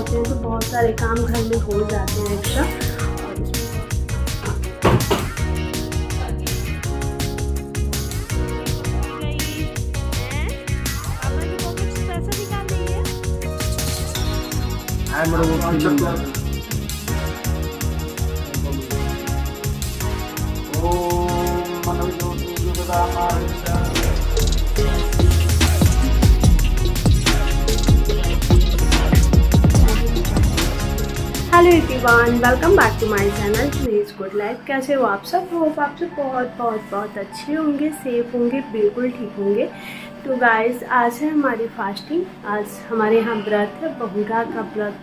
होते हैं तो बहुत सारे काम घर में हो जाते हैं extra. Hello everyone, welcome back to my channel please good life. कैसे हो आप सब? होप आप सब बहुत बहुत बहुत अच्छे होंगे, सेफ होंगे, बिल्कुल ठीक होंगे। तो गाइस, आज है हमारी फास्टिंग। आज हमारे यहाँ व्रत है, बहुरा का व्रत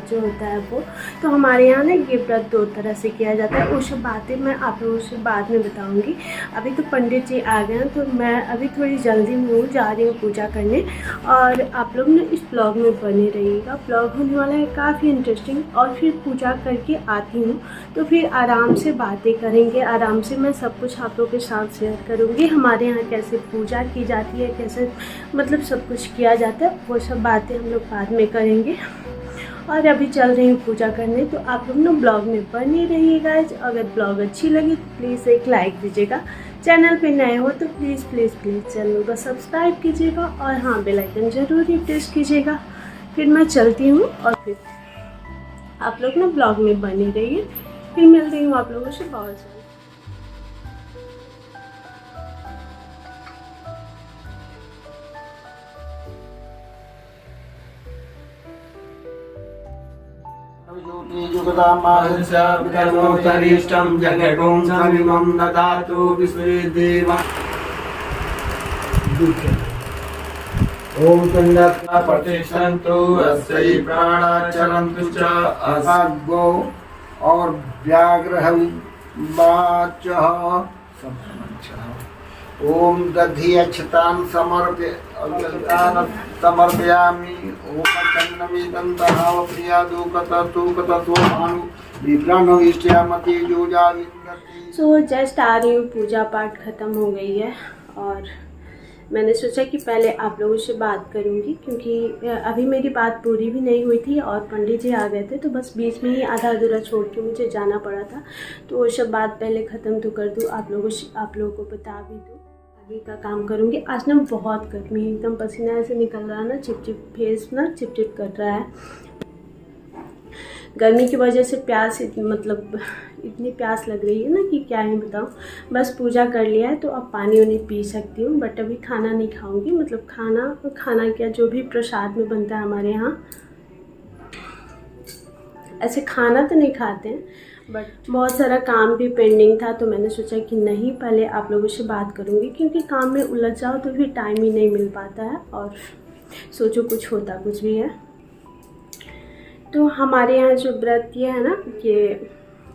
जो होता है वो। तो हमारे यहाँ ना ये व्रत 2 तरह से किया जाता है। वो सब बातें मैं आप लोगों से बाद में बताऊँगी। अभी तो पंडित जी आ गए हैं, तो मैं अभी थोड़ी जल्दी में हूँ, जा रही हूँ पूजा करने। और आप लोग ना इस ब्लॉग में बने रहिएगा। ब्लॉग होने वाला है काफ़ी इंटरेस्टिंग। और फिर पूजा करके आती हूँ तो फिर आराम से बातें करेंगे, आराम से मैं सब कुछ आप लोगों के साथ शेयर करूँगी। हमारे यहाँ कैसे पूजा की जाती है, कैसे मतलब सब कुछ किया जाता है, वो सब बातें हम लोग बाद में करेंगे। और अभी चल रही हूँ पूजा करने, तो आप लोग ना ब्लॉग में बने रहिएगा। अगर ब्लॉग अच्छी लगी तो प्लीज़ एक लाइक दीजिएगा। चैनल पे नए हो तो प्लीज़ प्लीज़ प्लीज़ चैनल को सब्सक्राइब कीजिएगा और हाँ, बेल आइकन ज़रूर ही प्रेस कीजिएगा। फिर मैं चलती हूँ और फिर आप लोग ना ब्लॉग में बने रहिए। फिर मिलती हूँ आप लोगों से बहुत जल्द। जुगदामादर्शं जगतों समिमं ददातु विश्वेदेवा। ओम तन्नत्वा प्रतिष्ठन्तु अस्यै प्राणा चरन्तु च अभागो और व्याघ्रहं वाचः ओम दधि अक्षतां समर्पयामि। ओम चन्नमिदं दहाव प्रिया दूकतु भानु विप्राणो इष्टयामति योजालिंगति। सो जस्ट आ रही हूँ, पूजा पाठ खत्म हो गई है और मैंने सोचा कि पहले आप लोगों से बात करूंगी, क्योंकि अभी मेरी बात पूरी भी नहीं हुई थी और पंडित जी आ गए थे, तो बस बीच में ही आधा अधूरा छोड़ के मुझे जाना पड़ा था। तो वो सब बात पहले ख़त्म तो कर दूँ, आप लोगों को बता भी दूँ, आगे का काम करूँगी। आज ना बहुत गर्मी है, एकदम पसीना ऐसे निकल रहा है ना, चिपचिप फेस ना चिपचिप कर रहा है। गर्मी की वजह से प्यास मतलब इतनी प्यास लग रही है ना कि क्या ही बताऊँ। बस पूजा कर लिया है तो अब पानी वानी पी सकती हूँ, बट अभी खाना नहीं खाऊंगी। मतलब खाना क्या, जो भी प्रसाद में बनता है हमारे यहाँ, ऐसे खाना तो नहीं खाते हैं, बट बहुत सारा काम भी पेंडिंग था। तो मैंने सोचा कि नहीं, पहले आप लोगों से बात करूँगी, क्योंकि काम में उलझ जाओ तो फिर टाइम ही नहीं मिल पाता है और सोचो कुछ होता कुछ भी है। तो हमारे यहाँ जो व्रत ये है ना, ये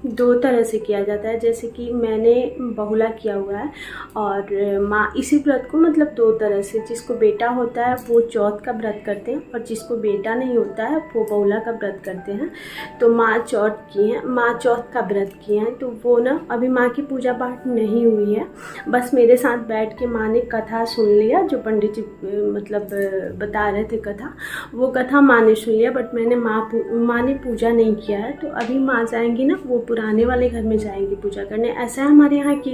2 तरह से किया जाता है। जैसे कि मैंने बहुला किया हुआ है और माँ इसी व्रत को मतलब 2 तरह से, जिसको बेटा होता है वो चौथ का व्रत करते हैं और जिसको बेटा नहीं होता है वो बहुला का व्रत करते हैं। तो माँ चौथ का व्रत किए हैं। तो वो ना अभी माँ की पूजा पाठ नहीं हुई है, बस मेरे साथ बैठ के माँ ने कथा सुन लिया, जो पंडित जी मतलब बता रहे थे कथा, वो कथा माँ ने सुन लिया। बट माँ ने पूजा नहीं किया है। तो अभी माँ जाएंगी ना, वो पुराने वाले घर में जाएंगी पूजा करने। ऐसा है हमारे यहाँ की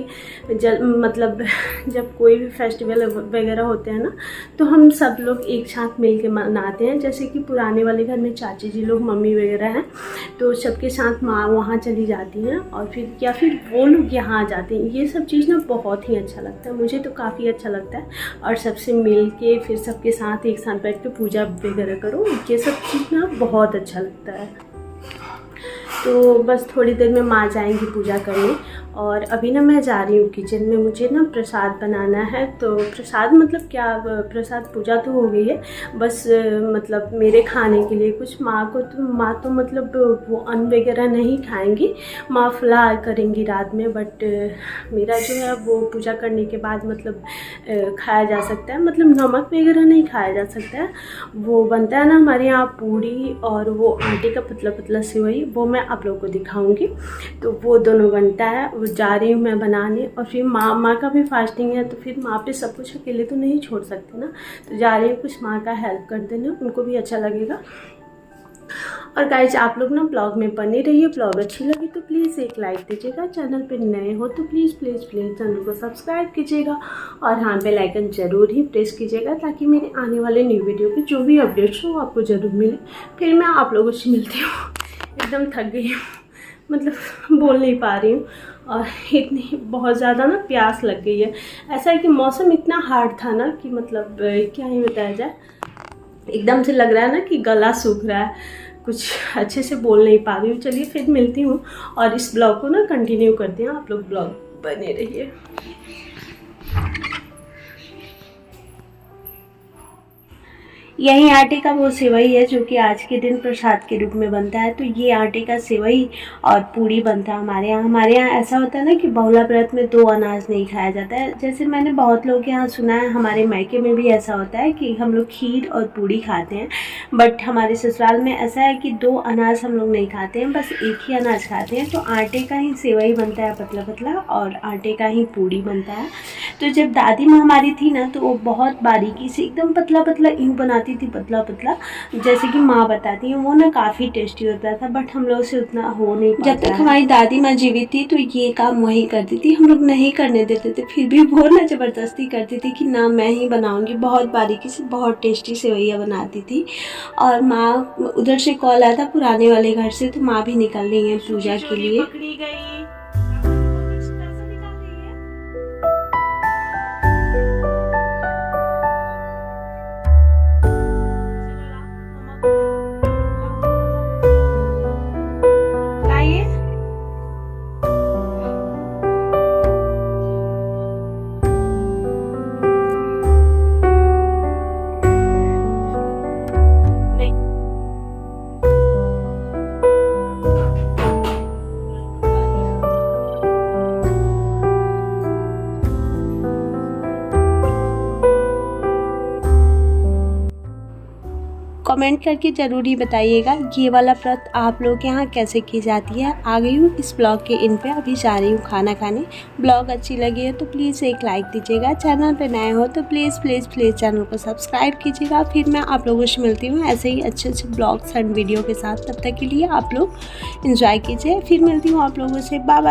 मतलब जब कोई भी फेस्टिवल वगैरह होते हैं ना, तो हम सब लोग एक साथ मिल के मनाते हैं। जैसे कि पुराने वाले घर में चाची जी लोग, मम्मी वगैरह हैं, तो सबके साथ माँ वहाँ चली जाती हैं और फिर वो लोग यहाँ आ जाते हैं। ये सब चीज़ ना बहुत ही अच्छा लगता है, मुझे तो काफ़ी अच्छा लगता है। और सबसे मिल के फिर सबके साथ एक साथ बैठ के पूजा वगैरह करो, ये सब चीज़ ना बहुत अच्छा लगता है। तो बस थोड़ी देर में माँ जाएंगी पूजा करने और अभी ना मैं जा रही हूँ किचन में। मुझे ना प्रसाद बनाना है। तो प्रसाद मतलब क्या, प्रसाद पूजा तो हो गई है, बस मतलब मेरे खाने के लिए कुछ। माँ तो मतलब वो अन्न वगैरह नहीं खाएंगी, माँ फलाहार करेंगी रात में। बट मेरा जो है वो पूजा करने के बाद मतलब खाया जा सकता है, मतलब नमक वगैरह नहीं खाया जा सकता है। वो बनता है ना हमारे यहाँ पूड़ी और वो आटे का पतला पतला सेवई, वो मैं आप लोगों को दिखाऊंगी। तो वो दोनों बनता है, वो जा रही हूँ मैं बनाने। और फिर माँ का भी फास्टिंग है, तो फिर माँ पे सब कुछ अकेले तो नहीं छोड़ सकते ना, तो जा रही हूँ कुछ माँ का हेल्प कर देने, उनको भी अच्छा लगेगा। और गाइज आप लोग ना ब्लॉग में बने रहिए। ब्लॉग अच्छी लगी तो प्लीज़ एक लाइक दीजिएगा। चैनल पे नए हो तो प्लीज़ प्लीज़ प्लीज़ चैनल को सब्सक्राइब कीजिएगा और हाँ बेल आइकन ज़रूर ही प्रेस कीजिएगा ताकि मेरे आने वाले न्यू वीडियो की जो भी अपडेट्स हो आपको ज़रूर मिले। फिर मैं आप लोगों से मिलती हूँ। एकदम थक गई हूँ, मतलब बोल नहीं पा रही हूँ और इतनी बहुत ज़्यादा ना प्यास लग गई है। ऐसा है कि मौसम इतना हार्ड था ना कि मतलब क्या ही बताया जाए, एकदम से लग रहा है ना कि गला सूख रहा है, कुछ अच्छे से बोल नहीं पा रही हूँ। चलिए फिर मिलती हूँ और इस ब्लॉग को ना कंटिन्यू करते हैं। आप लोग ब्लॉग बने रहिए। यही आटे का वो सेवई है जो कि आज के दिन प्रसाद के रूप में बनता है। तो ये आटे का सेवई और पूड़ी बनता है हमारे यहाँ। हमारे यहाँ ऐसा होता है ना कि बहुला व्रत में 2 अनाज नहीं खाया जाता है। जैसे मैंने बहुत लोग के यहाँ सुना है, हमारे मायके में भी ऐसा होता है कि हम लोग खीर और पूड़ी खाते हैं, बट हमारे ससुराल में ऐसा है कि 2 अनाज हम लोग नहीं खाते हैं, बस एक ही अनाज खाते हैं। तो आटे का ही सेवई बनता है पतला पतला और आटे का ही पूड़ी बनता है। तो जब दादी माँ हमारी थी ना तो वो बहुत बारीकी से एकदम पतला पतला यूँ बनाती थी, पतला पतला जैसे कि माँ बताती हैं। वो ना काफ़ी टेस्टी होता था, बट हम लोग से उतना हो नहीं पाता। जब तक हमारी दादी माँ जीवित थी तो ये काम वही करती थी, हम लोग नहीं करने देते थे। फिर भी वो ना ज़बरदस्ती करती थी कि ना मैं ही बनाऊंगी। बहुत बारीकी से बहुत टेस्टी सेवैया बनाती थी। और माँ उधर से कॉल आया था पुराने वाले घर से, तो माँ भी निकल रही है पूजा के लिए। पकड़ी गई। कमेंट करके ज़रूर ही बताइएगा ये वाला व्रत आप लोग के यहाँ कैसे की जाती है। आ गई हूँ इस ब्लॉग के इन पे, अभी जा रही हूँ खाना खाने। ब्लॉग अच्छी लगी है तो प्लीज़ एक लाइक दीजिएगा। चैनल पे नए हो तो प्लीज़ प्लीज़ प्लीज़ चैनल को सब्सक्राइब कीजिएगा। फिर मैं आप लोगों से मिलती हूँ ऐसे ही अच्छे अच्छे ब्लॉग्स एंड वीडियो के साथ। तब तक के लिए आप लोग इंजॉय कीजिए। फिर मिलती हूँ आप लोगों से। Bye bye.